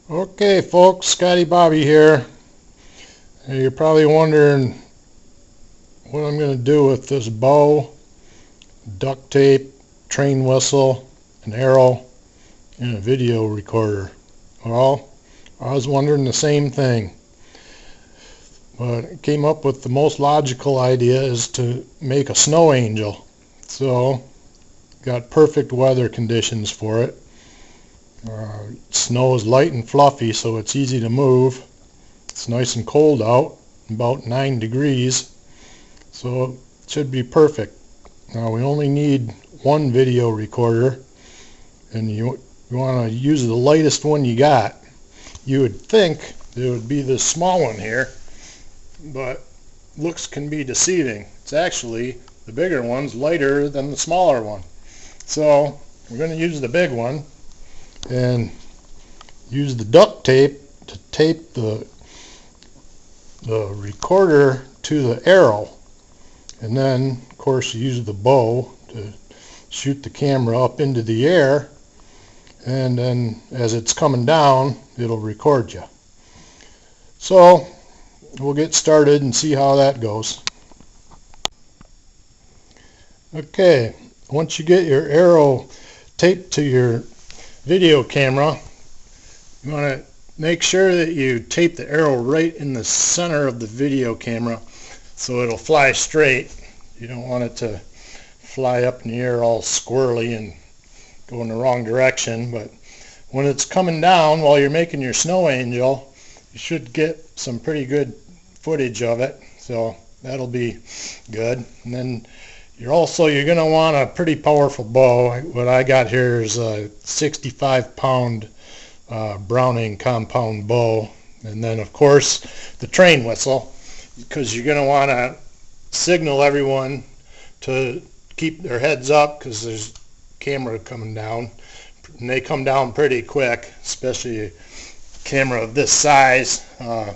Okay folks, Scotty Bobby here. You're probably wondering what I'm going to do with this bow, duct tape, train whistle, an arrow, and a video recorder. Well, I was wondering the same thing, but I came up with the most logical idea is to make a snow angel. So, got perfect weather conditions for it. Snow is light and fluffy, so it's easy to move. It's nice and cold out, about 9 degrees, so it should be perfect. Now we only need one video recorder, and you want to use the lightest one you got. You would think it would be this small one here, but looks can be deceiving. It's actually, the bigger one's lighter than the smaller one. So we're going to use the big one and use the duct tape to tape the recorder to the arrow, and then of course use the bow to shoot the camera up into the air, and then as it's coming down it'll record you. So we'll get started and see how that goes. Okay, once you get your arrow taped to your video camera, you want to make sure that you tape the arrow right in the center of the video camera so it'll fly straight. You don't want it to fly up in the air all squirrely and go in the wrong direction, but when it's coming down while you're making your snow angel, you should get some pretty good footage of it, so that'll be good. And then you're going to want a pretty powerful bow. What I got here is a 65-pound Browning compound bow, and then of course the train whistle, because you're going to want to signal everyone to keep their heads up because there's camera coming down, and they come down pretty quick, especially a camera of this size. I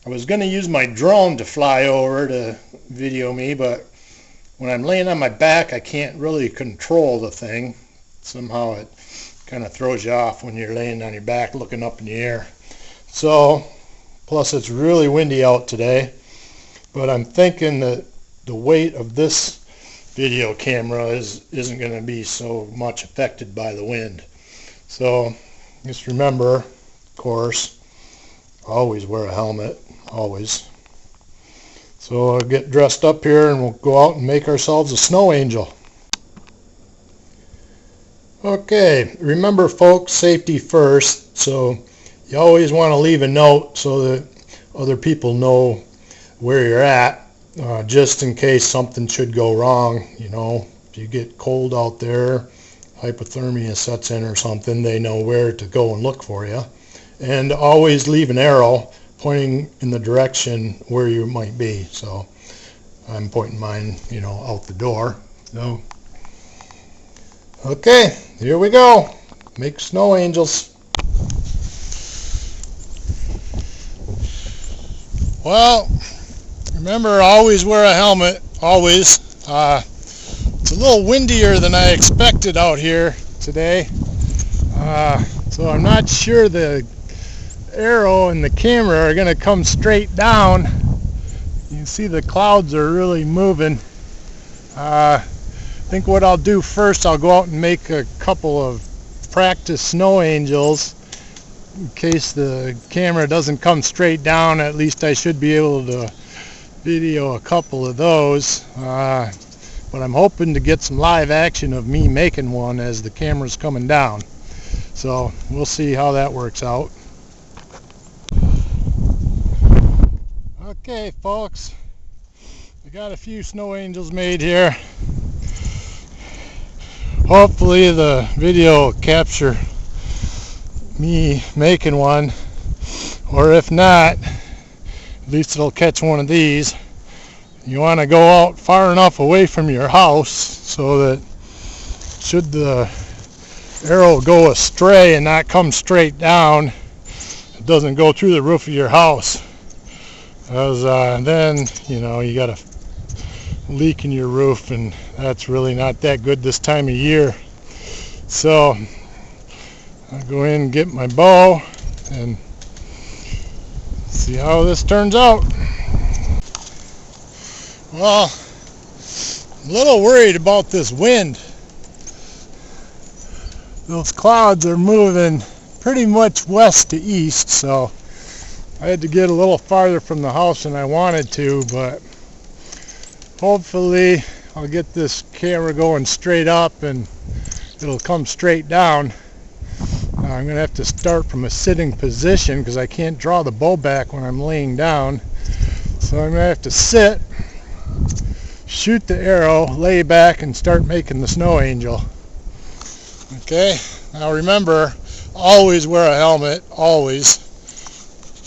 was going to use my drone to fly over to video me, but when I'm laying on my back I can't really control the thing. Somehow it kind of throws you off when you're laying on your back looking up in the air. So, plus it's really windy out today, but I'm thinking that the weight of this video camera isn't going to be so much affected by the wind. So just remember, of course, always wear a helmet, always. So I'll get dressed up here and we'll go out and make ourselves a snow angel. Okay, remember folks, safety first, so you always want to leave a note so that other people know where you're at, just in case something should go wrong. You know, if you get cold out there, hypothermia sets in or something, they know where to go and look for you. And always leave an arrow pointing in the direction where you might be. So I'm pointing mine, out the door. So okay, here we go. Make snow angels. Well, remember, always wear a helmet, always. It's a little windier than I expected out here today, so I'm not sure the arrow and the camera are going to come straight down. You can see the clouds are really moving. I think what I'll do first, I'll go out and make a couple of practice snow angels. In case the camera doesn't come straight down, at least I should be able to video a couple of those. But I'm hoping to get some live action of me making one as the camera's coming down. So we'll see how that works out. Okay folks, I got a few snow angels made here. Hopefully the video will capture me making one, or if not, at least it'll catch one of these. You want to go out far enough away from your house so that should the arrow go astray and not come straight down, it doesn't go through the roof of your house. Because then, you got a leak in your roof, and that's really not that good this time of year. So I'll go in and get my bow, and see how this turns out. Well, I'm a little worried about this wind. Those clouds are moving pretty much west to east, so I had to get a little farther from the house than I wanted to, but hopefully I'll get this camera going straight up and it'll come straight down. I'm going to have to start from a sitting position because I can't draw the bow back when I'm laying down. So I'm going to have to sit, shoot the arrow, lay back, and start making the snow angel. Okay, now remember, always wear a helmet, always.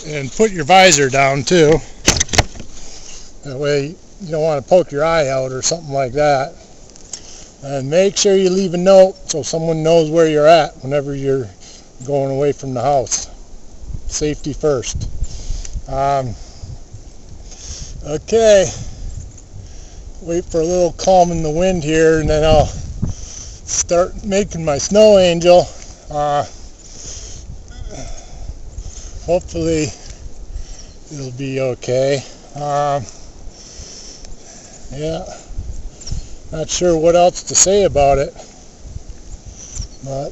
And put your visor down too. That way you don't want to poke your eye out or something like that. And make sure you leave a note so someone knows where you're at whenever you're going away from the house. Safety first. Okay. Wait for a little calm in the wind here, and then I'll start making my snow angel. Hopefully it'll be okay. Yeah, not sure what else to say about it, but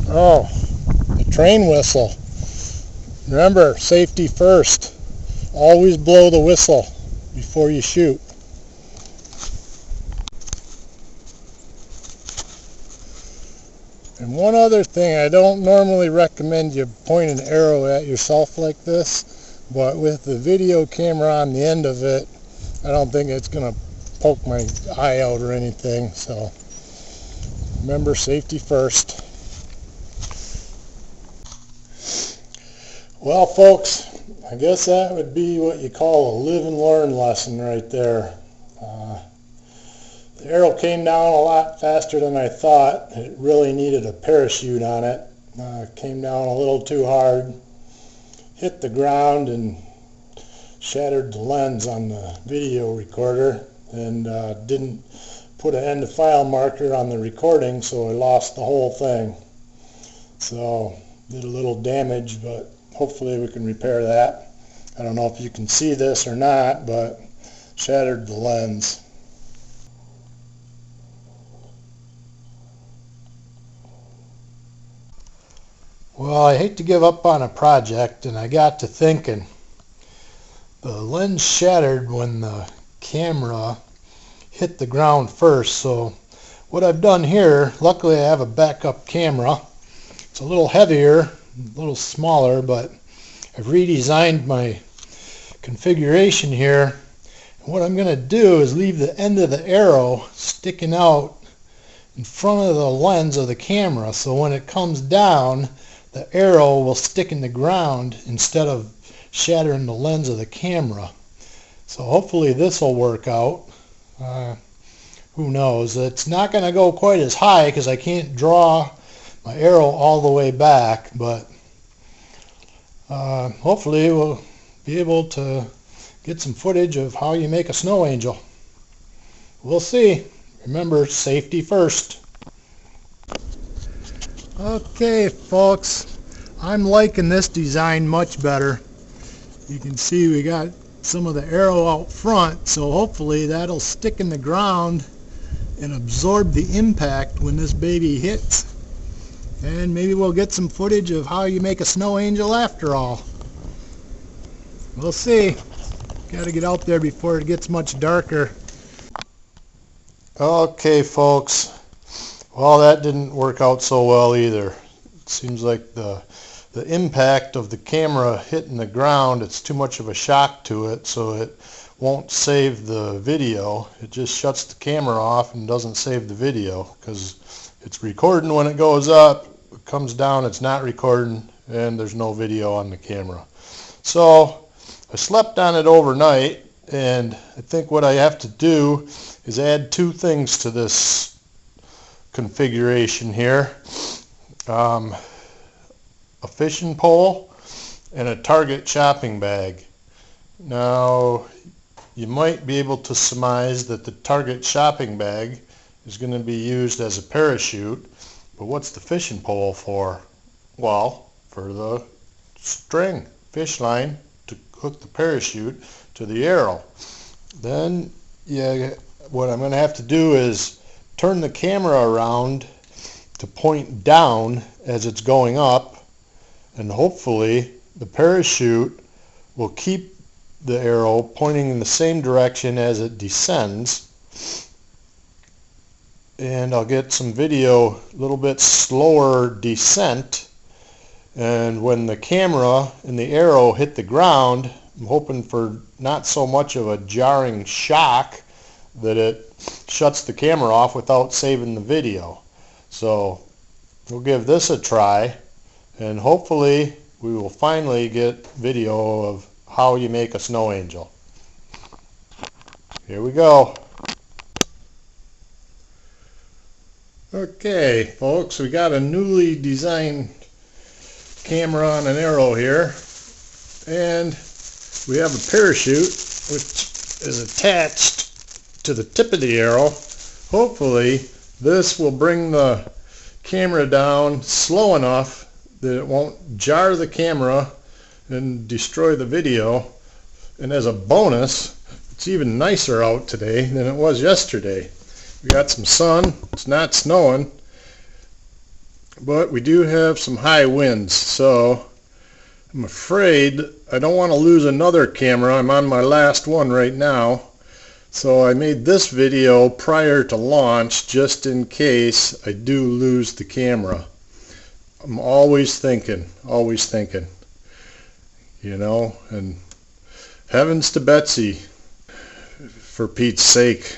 oh, the train whistle. Remember, safety first. Always blow the whistle before you shoot. And one other thing, I don't normally recommend you point an arrow at yourself like this, but with the video camera on the end of it, I don't think it's going to poke my eye out or anything. So remember, safety first. Well, folks, I guess that would be what you call a live and learn lesson right there. The arrow came down a lot faster than I thought. It really needed a parachute on it. Came down a little too hard, hit the ground, and shattered the lens on the video recorder, and didn't put an end to file marker on the recording, so I lost the whole thing. So did a little damage, but hopefully we can repair that. I don't know if you can see this or not, but shattered the lens. Well, I hate to give up on a project, and I got to thinking. The lens shattered when the camera hit the ground first, so what I've done here, luckily I have a backup camera. It's a little heavier, a little smaller, but I've redesigned my configuration here. And what I'm going to do is leave the end of the arrow sticking out in front of the lens of the camera, so when it comes down, the arrow will stick in the ground instead of shattering the lens of the camera. So hopefully this will work out. Who knows? It's not going to go quite as high because I can't draw my arrow all the way back, but hopefully we'll be able to get some footage of how you make a snow angel. We'll see. Remember, safety first. Okay, folks, I'm liking this design much better. You can see we got some of the arrow out front, so hopefully that'll stick in the ground and absorb the impact when this baby hits. And maybe we'll get some footage of how you make a snow angel after all. We'll see. Got to get out there before it gets much darker. Okay, folks. Well, that didn't work out so well either. It seems like the impact of the camera hitting the ground, it's too much of a shock to it, so it won't save the video. It just shuts the camera off and doesn't save the video because it's recording when it goes up. It comes down, it's not recording, and there's no video on the camera. So I slept on it overnight, and I think what I have to do is add two things to this configuration here. A fishing pole and a target shopping bag. Now you might be able to surmise that the target shopping bag is going to be used as a parachute. But what's the fishing pole for? Well, for the string, fish line, to hook the parachute to the arrow. Then what I'm going to have to do is turn the camera around to point down as it's going up, and hopefully the parachute will keep the arrow pointing in the same direction as it descends, and I'll get some video a little bit slower descent, and when the camera and the arrow hit the ground, I'm hoping for not so much of a jarring shock that it shuts the camera off without saving the video. So we'll give this a try, and hopefully we will finally get video of how you make a snow angel. Here we go. Okay, folks, we got a newly designed camera on an arrow here, and we have a parachute which is attached to the tip of the arrow. Hopefully this will bring the camera down slow enough that it won't jar the camera and destroy the video. And as a bonus, it's even nicer out today than it was yesterday. We got some sun, it's not snowing, but we do have some high winds, so I'm afraid I don't want to lose another camera. I'm on my last one right now, so I made this video prior to launch just in case I do lose the camera. I'm always thinking, you know, and heavens to Betsy, for Pete's sake.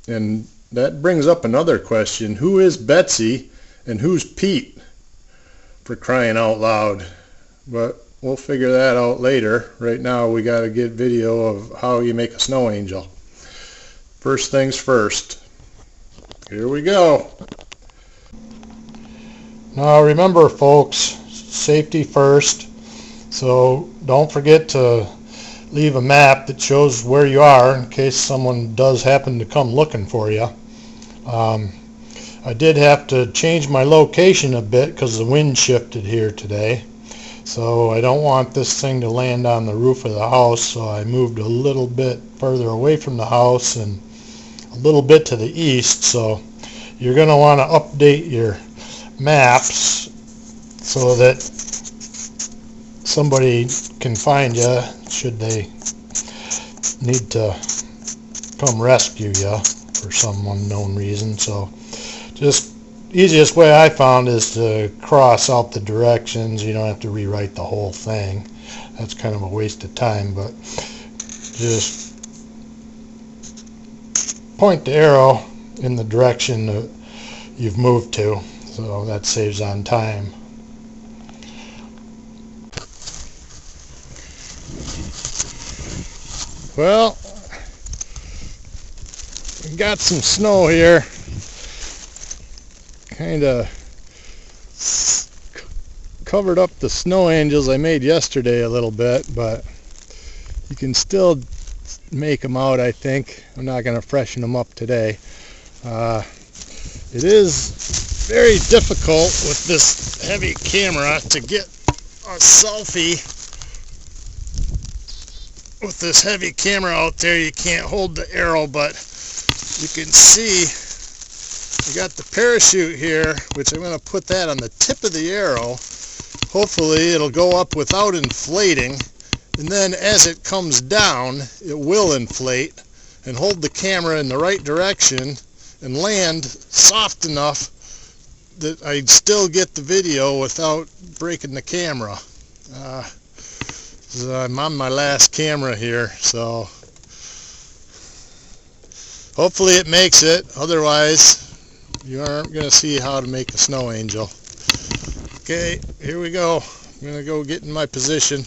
And that brings up another question: who is Betsy and who's Pete, for crying out loud? But we'll figure that out later. Right now we got to get video of how you make a snow angel. First things first. Here we go. Now remember, folks, safety first. So don't forget to leave a map that shows where you are in case someone does happen to come looking for you. I did have to change my location a bit because the wind shifted here today. So I don't want this thing to land on the roof of the house, so I moved a little bit further away from the house and a little bit to the east. So you're going to want to update your maps so that somebody can find you should they need to come rescue you for some unknown reason. So just easiest way I found is to cross out the directions. You don't have to rewrite the whole thing. That's kind of a waste of time, but just point the arrow in the direction that you've moved to, so that saves on time. Well, we got some snow here. Kind of covered up the snow angels I made yesterday a little bit, but you can still make them out, I think. I'm not going to freshen them up today. It is very difficult with this heavy camera to get a selfie. With this heavy camera out there, you can't hold the arrow, but you can see I got the parachute here, which I'm going to put that on the tip of the arrow. Hopefully it'll go up without inflating, and then as it comes down it will inflate and hold the camera in the right direction and land soft enough that I'd still get the video without breaking the camera. I'm on my last camera here, so hopefully it makes it. Otherwise, you aren't going to see how to make a snow angel. Okay, here we go. I'm going to go get in my position.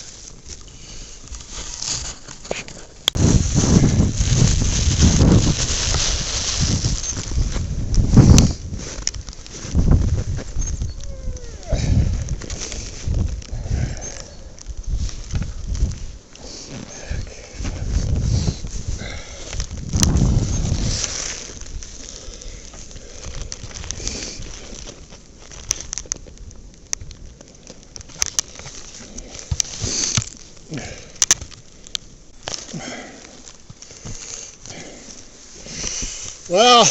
Well,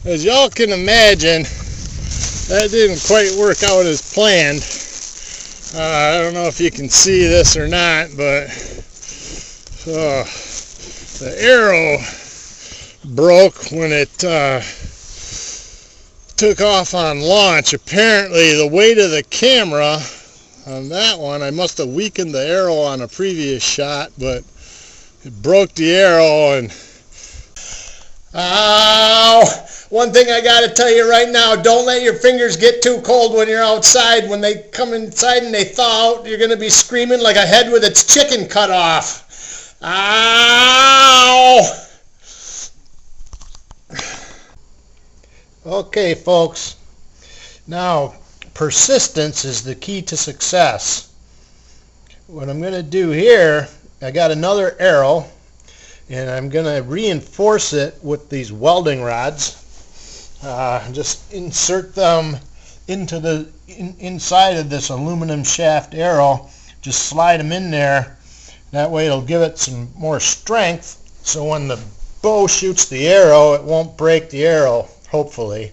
as y'all can imagine, that didn't quite work out as planned. I don't know if you can see this or not, but the arrow broke when it took off on launch. Apparently the weight of the camera on that one, I must have weakened the arrow on a previous shot, but it broke the arrow. And ow! One thing I got to tell you right now, don't let your fingers get too cold when you're outside. When they come inside and they thaw out, you're going to be screaming like a head with its chicken cut off. Ow! Okay, folks. Now, persistence is the key to success. What I'm going to do here, I got another arrow, and I'm going to reinforce it with these welding rods. Just insert them into the inside of this aluminum shaft arrow. Just slide them in there. That way it'll give it some more strength, so when the bow shoots the arrow, it won't break the arrow, hopefully.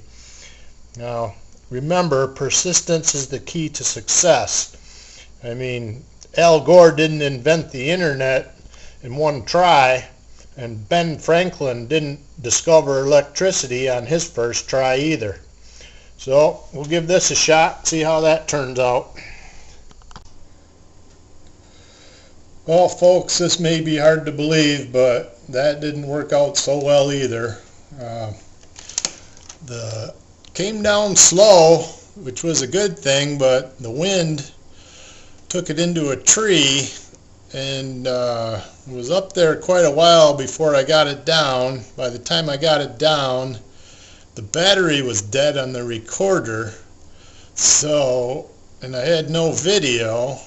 Now, remember, persistence is the key to success. I mean, Al Gore didn't invent the internet in one try, and Ben Franklin didn't discover electricity on his first try either. So we'll give this a shot, see how that turns out. Well, folks, this may be hard to believe, but that didn't work out so well either. The came down slow, which was a good thing, but the wind took it into a tree, and it was up there quite a while before I got it down. By the time I got it down, the battery was dead on the recorder, and I had no video,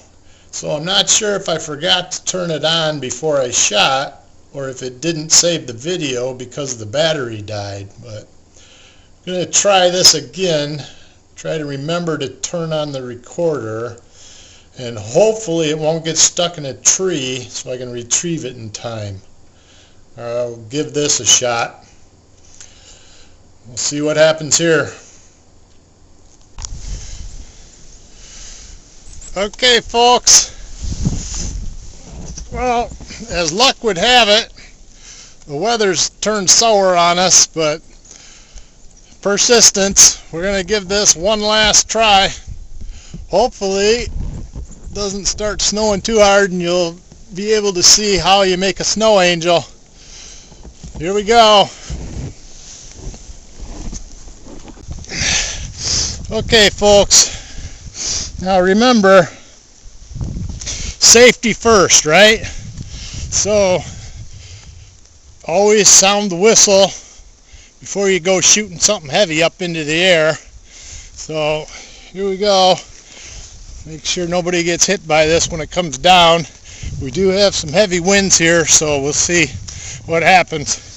so I'm not sure if I forgot to turn it on before I shot or if it didn't save the video because the battery died. But I'm going to try this again, try to remember to turn on the recorder, and hopefully it won't get stuck in a tree so I can retrieve it in time. I'll give this a shot. We'll see what happens here. Okay, folks. Well, as luck would have it, the weather's turned sour on us, but persistence. We're going to give this one last try. Hopefully it doesn't start snowing too hard and you'll be able to see how you make a snow angel. Here we go. Okay, folks. Now remember, safety first, right? So always sound the whistle before you go shooting something heavy up into the air. So here we go. Make sure nobody gets hit by this when it comes down. We do have some heavy winds here, so we'll see what happens.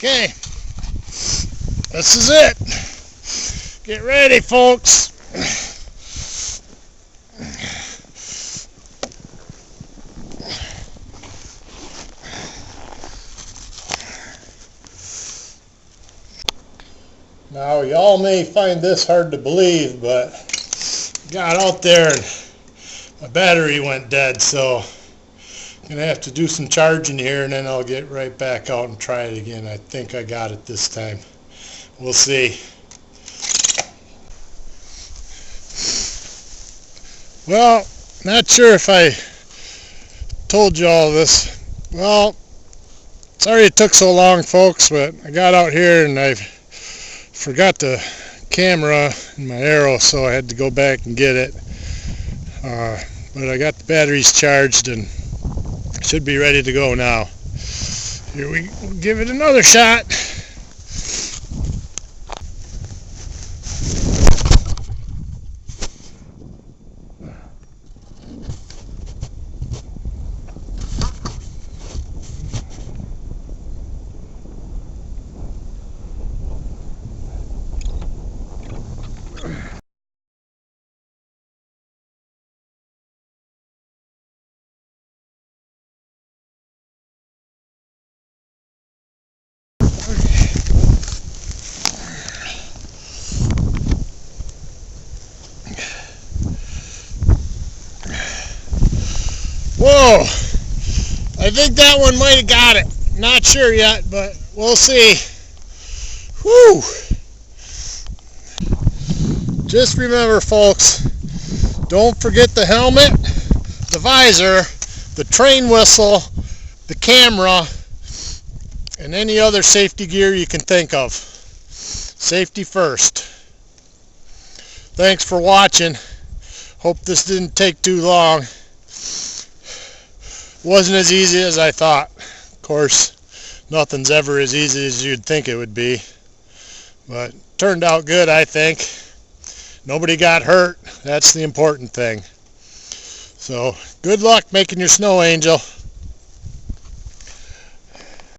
Okay, this is it. Get ready, folks. Now, y'all may find this hard to believe, but I got out there and my battery went dead, so I'm going to have to do some charging here, and then I'll get right back out and try it again. I think I got it this time. We'll see. Well, not sure if I told you all this. Well, sorry it took so long, folks, but I got out here and I forgot the camera and my arrow, so I had to go back and get it. But I got the batteries charged and should be ready to go now. Here we give it another shot. Whoa! I think that one might have got it. Not sure yet, but we'll see. Whew! Just remember, folks, don't forget the helmet, the visor, the train whistle, the camera, and any other safety gear you can think of. Safety first. Thanks for watching. Hope this didn't take too long. Wasn't as easy as I thought. Of course, nothing's ever as easy as you'd think it would be. But turned out good, I think. Nobody got hurt. That's the important thing. So, good luck making your snow angel.